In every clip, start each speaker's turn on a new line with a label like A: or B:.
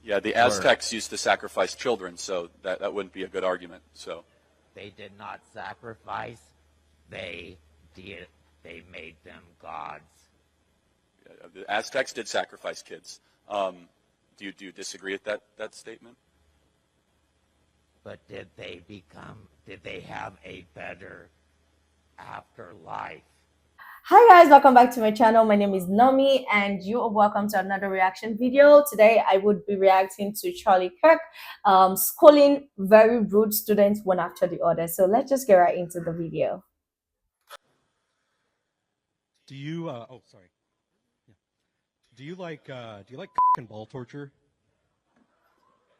A: Yeah, the Aztecs used to sacrifice children, so that wouldn't be a good argument. So
B: they did not sacrifice. They made them gods.
A: the Aztecs did sacrifice kids. Do you disagree with that statement?
B: But did they have a better afterlife?
C: Hi guys, welcome back to my channel. My name is Nomi and you are welcome to another reaction video. Today I would be reacting to Charlie Kirk schooling very rude students one after the other. So let's just get right into the video.
D: Do you oh sorry. Yeah. Do you like and ball torture?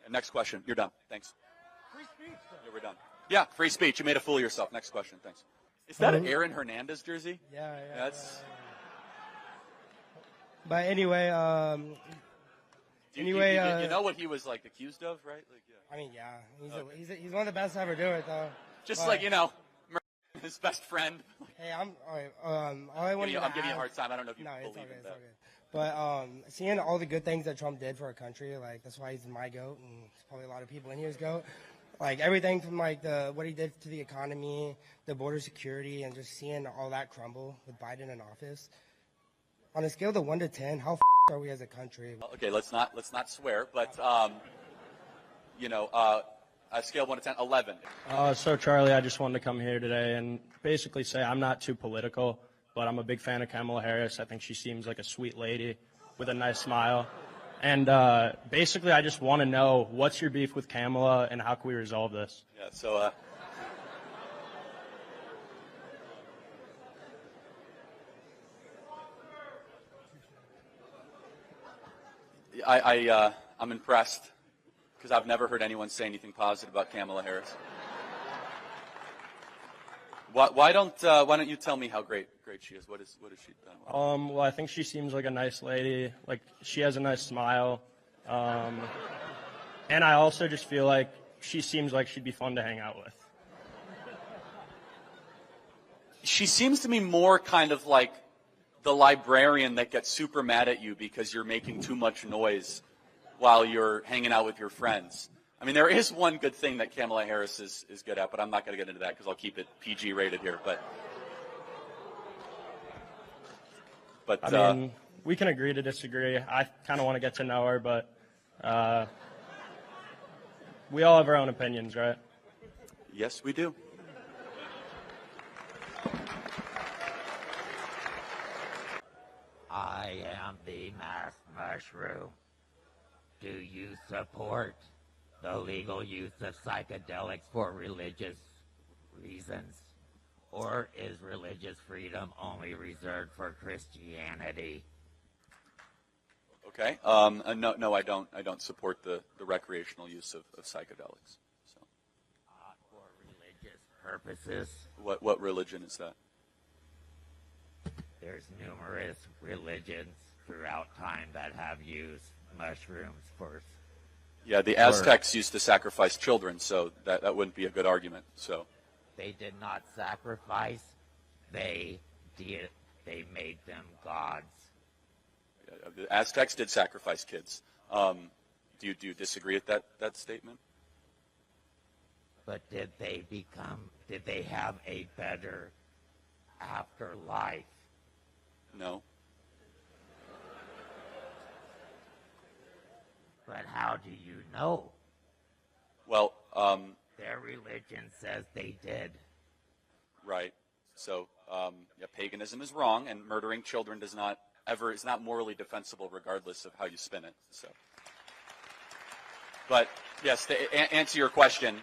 A: Next question. You're done. Thanks.
D: Free speech.
A: Yeah, we're done. Yeah, free speech. You made a fool of yourself. Next question. Thanks. Is that an Aaron Hernandez jersey?
E: Yeah.
A: That's.
E: But anyway,
A: You know what he was like accused of, right? Like, yeah.
E: I mean, yeah, he's one of the best to ever do it, though.
A: Just
E: but,
A: like his best friend.
E: Hey, all I want
A: I'm giving you a hard time. I don't know if you believe in
E: it's
A: that.
E: all good. But seeing all the good things that Trump did for our country, like that's why he's my goat, and probably a lot of people in here's goat. Like everything from like what he did to the economy, the border security, and just seeing all that crumble with Biden in office. On a scale of 1 to 10, how are we as a country?
A: Okay, let's not swear, but a scale of 1 to 10, 11.
F: So Charlie, I just wanted to come here today and basically say I'm not too political, but I'm a big fan of Kamala Harris. I think she seems like a sweet lady with a nice smile. And basically, I just want to know, what's your beef with Kamala and how can we resolve this?
A: Yeah, so I'm impressed because I've never heard anyone say anything positive about Kamala Harris. Why don't you tell me how great she is? What has she done?
F: Well, I think she seems like a nice lady. Like, she has a nice smile. And I also just feel like she seems like she'd be fun to hang out with.
A: She seems to me more kind of like the librarian that gets super mad at you because you're making too much noise while you're hanging out with your friends. I mean, there is one good thing that Kamala Harris is good at, but I'm not going to get into that because I'll keep it PG rated here. But
F: I mean, we can agree to disagree. I kind of want to get to know her, but we all have our own opinions, right?
A: Yes, we do.
B: I am the masked mushroom. Do you support the legal use of psychedelics for religious reasons? Or is religious freedom only reserved for Christianity?
A: Okay. No, I don't. I don't support the recreational use of psychedelics. So.
B: For religious purposes?
A: What religion is that?
B: There's numerous religions throughout time that have used mushrooms for.
A: Yeah, the Aztecs used to sacrifice children, so that wouldn't be a good argument. So.
B: They did not sacrifice. They made them gods.
A: The Aztecs did sacrifice kids. Do you disagree with that statement?
B: But did they have a better afterlife?
A: No.
B: But how do you know?
A: Well,
B: their religion says they did.
A: Right. So, paganism is wrong, and murdering children is not morally defensible, regardless of how you spin it. So, but yes, to answer your question,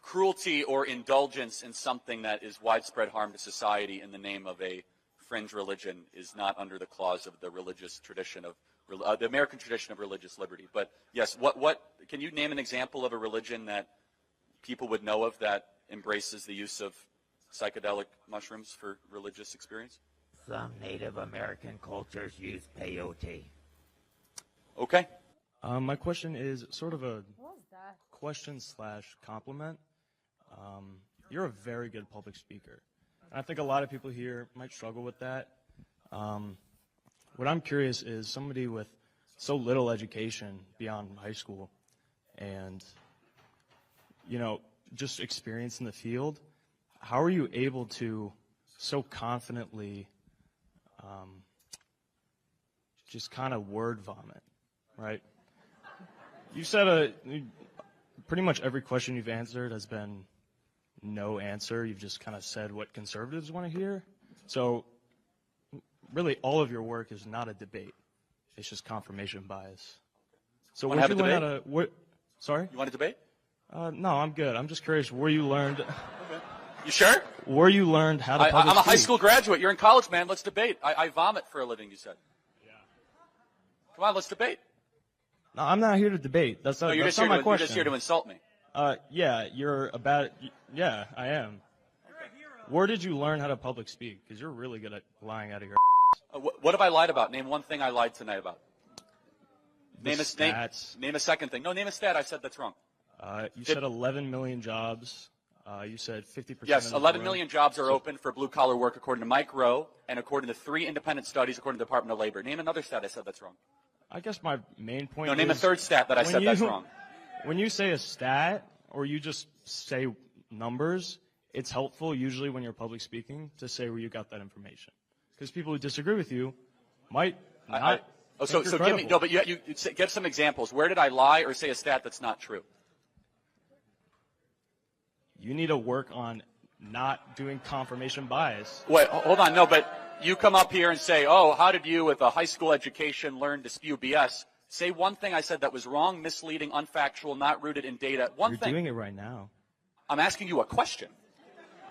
A: cruelty or indulgence in something that is widespread harm to society in the name of a fringe religion is not under the clause of the religious tradition of the American tradition of religious liberty. But yes, what can you name an example of a religion that people would know of that embraces the use of psychedelic mushrooms for religious experience?
B: Some Native American cultures use peyote.
A: Okay.
F: My question is sort of a question / compliment. You're a very good public speaker. And I think a lot of people here might struggle with that. What I'm curious is, somebody with so little education beyond high school, and just experience in the field. How are you able to so confidently just kind of word vomit, right? You said pretty much every question you've answered has been no answer. You've just kind of said what conservatives want to hear. So really all of your work is not a debate. It's just confirmation bias. So
A: Want to have a debate?
F: Sorry?
A: You want to debate?
F: No, I'm good. I'm just curious where you learned.
A: Okay. You sure?
F: Where you learned how to public
A: I'm a high
F: speak.
A: school graduate. You're in college, man. Let's debate. I vomit for a living, you said. Yeah. Come on, let's debate.
F: No, I'm not here to debate. That's not my question.
A: You're just here to insult me.
F: Yeah, yeah, I am. Where did you learn how to public speak? Because you're really good lying out of your
A: What have I lied about? Name one thing I lied tonight about. Name a second thing. No, name a stat I said that's wrong.
F: You said 11 million jobs. You said 50%.
A: Yes, 11 million jobs are open for blue-collar work according to Mike Rowe and according to 3 independent studies according to the Department of Labor. Name another stat I said that's wrong.
F: I guess my main point
A: No, name a third stat that I said that's wrong.
F: When you say a stat or you just say numbers, it's helpful usually when you're public speaking to say where you got that information. Because people who disagree with you might not.
A: So give me, no, but you give some examples. Where did I lie or say a stat that's not true?
F: You need to work on not doing confirmation bias.
A: Wait, hold on. No, but you come up here and say, oh, how did you with a high school education learn to spew BS? Say one thing I said that was wrong, misleading, unfactual, not rooted in data. You're
F: doing it right now.
A: I'm asking you a question.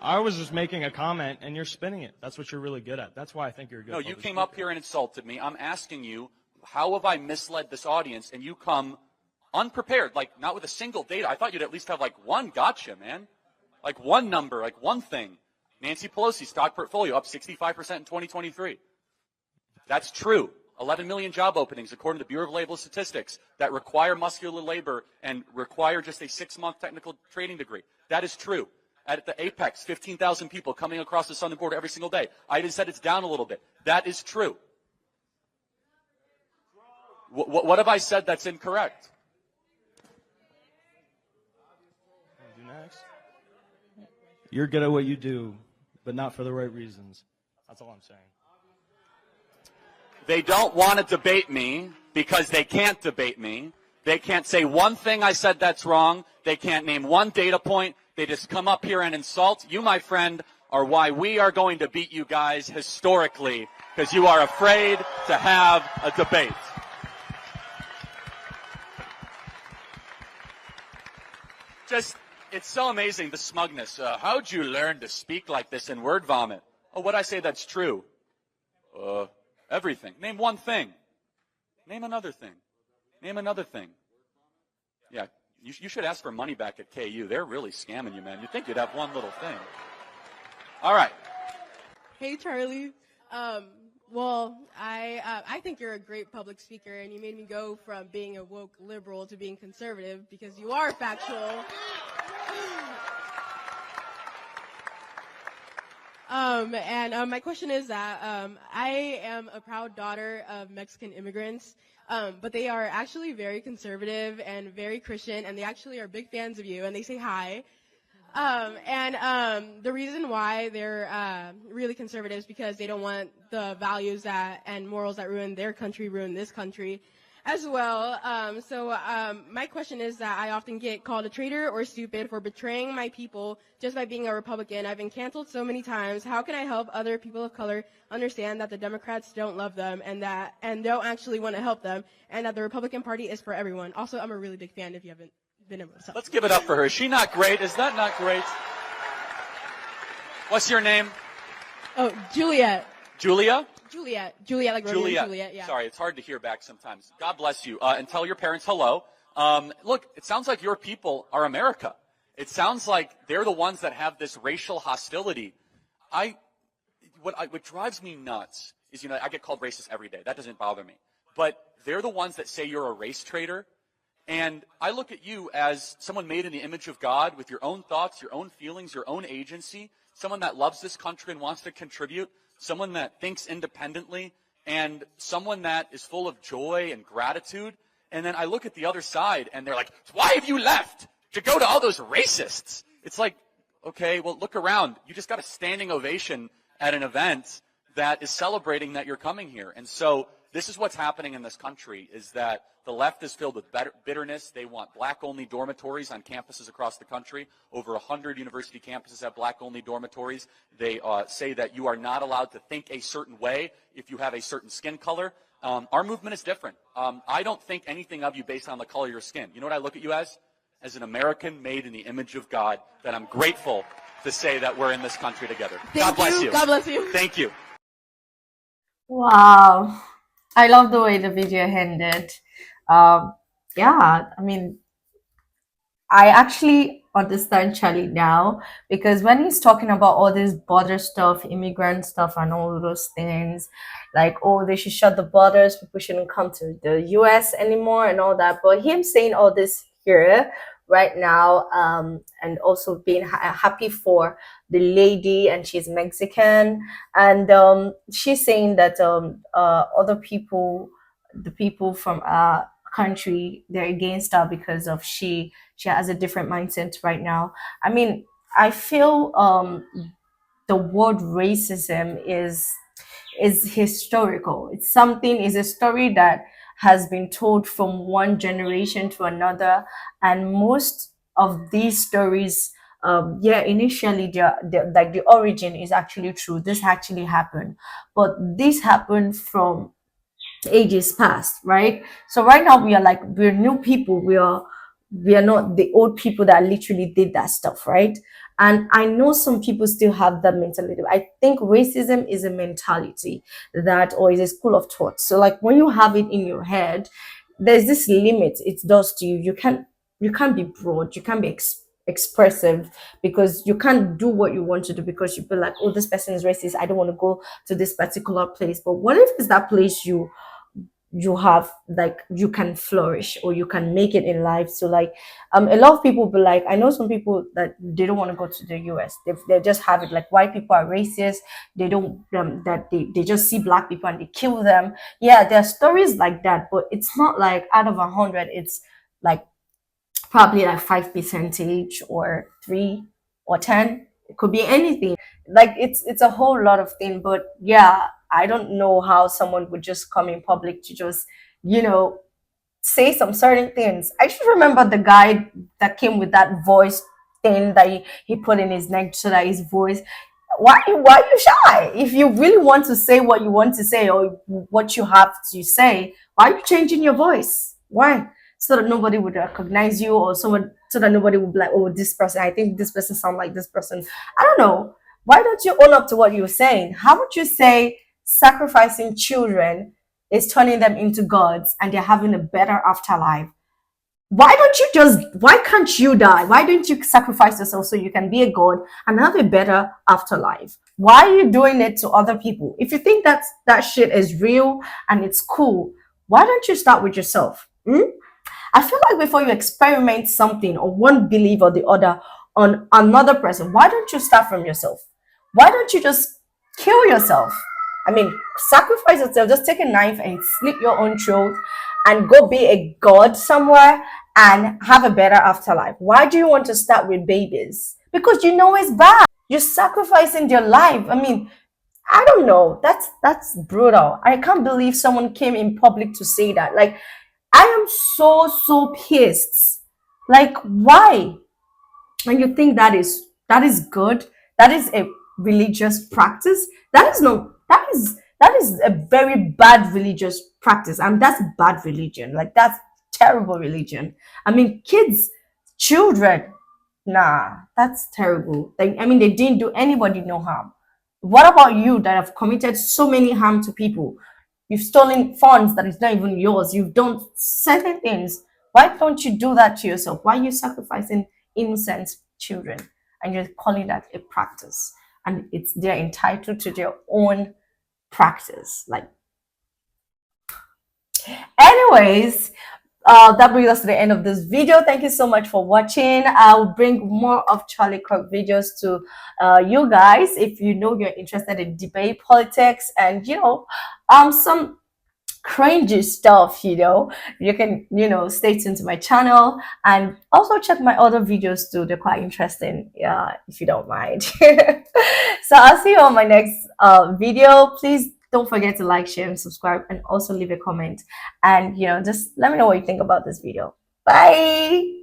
F: I was just making a comment, and you're spinning it. That's what you're really good at. That's why I think you're a good.
A: No, you came up here and insulted me. I'm asking you, how have I misled this audience? And you come unprepared, like not with a single data. I thought you'd at least have like one gotcha, man. Like one number, like one thing. Nancy Pelosi, stock portfolio up 65% in 2023. That's true. 11 million job openings, according to the Bureau of Labor Statistics, that require muscular labor and require just a 6-month technical training degree. That is true. At the apex, 15,000 people coming across the southern border every single day. I even said it's down a little bit. That is true. What have I said that's incorrect?
F: Do next. You're good at what you do, but not for the right reasons. That's all I'm saying.
A: They don't want to debate me because they can't debate me. They can't say one thing I said that's wrong. They can't name one data point. They just come up here and insult. You, my friend, are why we are going to beat you guys historically, because you are afraid to have a debate. It's so amazing, the smugness. How'd you learn to speak like this in word vomit? Oh, what'd I say that's true? Everything. Name one thing. Name another thing. Name another thing. Yeah, you should ask for money back at KU. They're really scamming you, man. You'd think you'd have one little thing. All right.
G: Hey, Charlie. Well, I think you're a great public speaker, and you made me go from being a woke liberal to being conservative because you are factual. My question is that I am a proud daughter of Mexican immigrants, but they are actually very conservative and very Christian, and they actually are big fans of you, and they say hi. The reason why they're really conservative is because they don't want the values and morals that ruin their country ruin this country as well. My question is that I often get called a traitor or stupid for betraying my people just by being a Republican. I've been canceled so many times. How can I help other people of color understand that the Democrats don't love them and don't actually want to help them, and that the Republican Party is for everyone? Also, I'm a really big fan if you haven't been able to tell.
A: Let's give it up for her. Is she not great? Is that not great? What's your name?
G: Oh, Juliet.
A: Julia?
G: Juliet, like Romeo and Juliet, yeah.
A: Sorry, it's hard to hear back sometimes. God bless you. And tell your parents hello. Look, it sounds like your people are America. It sounds like they're the ones that have this racial hostility. What drives me nuts is, I get called racist every day. That doesn't bother me. But they're the ones that say you're a race traitor. And I look at you as someone made in the image of God with your own thoughts, your own feelings, your own agency, someone that loves this country and wants to contribute, someone that thinks independently and someone that is full of joy and gratitude. And then I look at the other side and they're like, why have you left to go to all those racists? It's like, okay, well, look around. You just got a standing ovation at an event that is celebrating that you're coming here. And so this is what's happening in this country, is that the left is filled with bitterness. They want black-only dormitories on campuses across the country. Over 100 university campuses have black-only dormitories. They say that you are not allowed to think a certain way if you have a certain skin color. Our movement is different. I don't think anything of you based on the color of your skin. You know what I look at you as? As an American made in the image of God, that I'm grateful to say that we're in this country together. God bless you.
G: God bless you.
A: Thank you.
C: Wow. I love the way the video ended. Yeah, I mean, I actually understand Charlie now, because when he's talking about all this border stuff, immigrant stuff, and all those things, like, oh, they should shut the borders, people shouldn't come to the US anymore, and all that. But him saying all this here right now, and also being happy for the lady, and she's Mexican, and she's saying that other people, the people from our country, they're against her because of she has a different mindset right now. I mean, I feel the word racism is historical. It's something, is a story that has been told from one generation to another, and most of these stories, yeah, initially they're like the origin is actually true. This actually happened, but this happened from ages past, right? So right now we're new people. We are not the old people that literally did that stuff, right? And I know some people still have that mentality. I think racism is a mentality that, or is a school of thought. So like when you have it in your head, there's this limit it does to you. You can't be broad, you can't be expressive, because you can't do what you want to do, because you feel like, oh, this person is racist, I don't want to go to this particular place. But what if it's that place you have, like, you can flourish or you can make it in life? So like a lot of people be like, I know some people that they don't want to go to the US. They just have it like white people are racist. They don't that they just see black people and they kill them. Yeah, there are stories like that, but it's not like out of 100 it's like probably like 5% or 3 or 10. It could be anything. Like it's a whole lot of things. But yeah, I don't know how someone would just come in public to just, say some certain things. I just remember the guy that came with that voice thing that he put in his neck so that his voice. Why are you shy? If you really want to say what you want to say or what you have to say, why are you changing your voice? Why? So that nobody would recognize you, or someone, so that nobody would be like, oh, this person, I think this person sounds like this person. I don't know. Why don't you own up to what you're saying? How would you say sacrificing children is turning them into gods and they're having a better afterlife? Why can't you die? Why don't you sacrifice yourself so you can be a god and have a better afterlife? Why are you doing it to other people? If you think that shit is real and it's cool, why don't you start with yourself? I feel like before you experiment something or one belief or the other on another person, why don't you start from yourself? Why don't you just kill yourself? I mean, sacrifice yourself. Just take a knife and slit your own throat and go be a god somewhere and have a better afterlife. Why do you want to start with babies? Because you know it's bad. You're sacrificing your life. I mean, I don't know. That's brutal. I can't believe someone came in public to say that. Like, I am so pissed. Like, why? And you think that is good? That is a religious practice? That is a very bad religious practice. And that's bad religion. Like, that's terrible religion. I mean, children, nah, that's terrible. Like, I mean, they didn't do anybody no harm. What about you that have committed so many harm to people? You've stolen funds that is not even yours. You've done certain things. Why don't you do that to yourself? Why are you sacrificing innocent children and you're calling that a practice? And they're entitled to their own practice. Like, anyways, that brings us to the end of this video. Thank you so much for watching. I'll bring more of Charlie Kirk videos to you guys if you know you're interested in debate, politics, and some cringy stuff. You can stay tuned to my channel and also check my other videos too. They're quite interesting, if you don't mind. So I'll see you on my next video. Please don't forget to like, share, and subscribe, and also leave a comment, and just let me know what you think about this video. Bye.